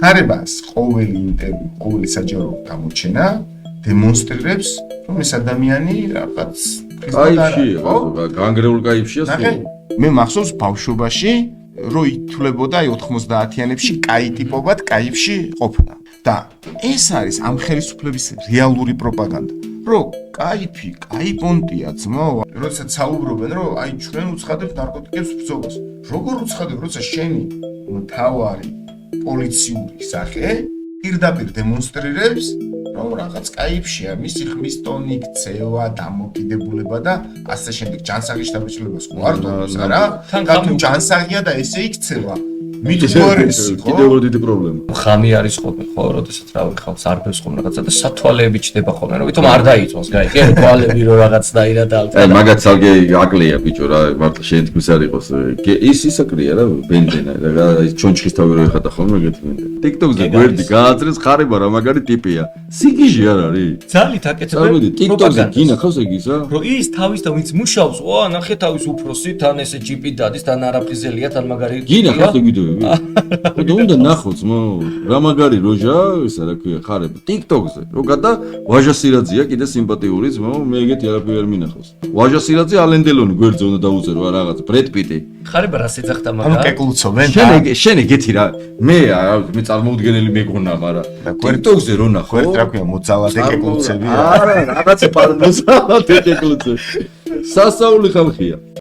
ხარებას ყოველი ინტერვიუ, ყოველი საჯარო გამოჩენა დემონსტრირებს, რომ ეს ადამიანი რაღაც კაიფში, განგრეულ კაიფშია სულ. მე მახსოვს ბავშვობაში, რომ ითვლებოდა 90-იანებში კაი ტიპობად კაიფში ყოფნა. და ეს არის ამ ხელისუფლების რეალური პროპაგანდა. რომ კაიფი, კაი პონტია ძმო, როდესაც საუბრობენ, რომ აი ჩვენ უცხადებთ ნარკოტიკებს ბრძოლას. როგორ უცხადებ, როცა შენი მთავარი პოლიციური სახე პირდაპირ დემონსტრირებს, რომ რაღაც კაიფშია, მისი ხმის ტონი, ქცევა, დამოკიდებულება და ასე შემდეგ. ჯანსაღი შთაბეჭდილებას ხო არ დონობს რა? თან თუ ჯანსაღია და ესე იქცევა. მითუარესი ხო? კიდევ დიდი პრობლემა. ხამი არის ხოლმე ხო, როდესაც რავი ხალხს არბევს ხოლმე რაღაცა და სათვალეები ჩდება ხოლმე, რომ ვითომ არ დაიწვას, გაიგე? თვალები რო რაღაცნაირად ალ. აი მაგაც ალგე აკლია ბიჭო რა, მართლა შენ თქმის არ იყოს. ის აკრია რა, ბენდენა რა, ჩონჩხის თავი რო ეხატა ხოლმე ეგეთი ბენდენა. TikTok-ზე გვერდი გააძრეს ხარება რა მაგარი ტიპია. სიგიჟე არ არის? ძალით აკეთებენ. წარმოიდი, TikTok-ზე გინახავს ეგ ისა? რომ ის თავის და ვინც მუშაობს, ვა, ნახე თავის უფროსი, თან ესე ჯიპი დადის, თან არაფრიზელია, თან მაგარი. გინახავს ეგ ვიდეოები? და უნდა ნახოთ მო რა მაგარი როჟა ისა რა ქვია ხარება TikTok-ზე რო გადა ვაჟა სირაძეა კიდე სიმპათიური ძმო მე ეგეთი არაფერი არ მინახავს ვაჟა სირაძე ალენ დელონი გვერდზე უნდა დაუწერო რაღაც ბრედ პიტი ხარება რას ეძახდა ანუ მაგა კეკლუცობენ შენ ეგეთი რა მე წარმოუდგენელი მეგონა მაგრამ TikTok-ზე რო ნახო გვერდ რა ქვია მოძალადე კეკლუცები არა რაღაცა პარნოსალადე კეკლუცები სასაული ხალხია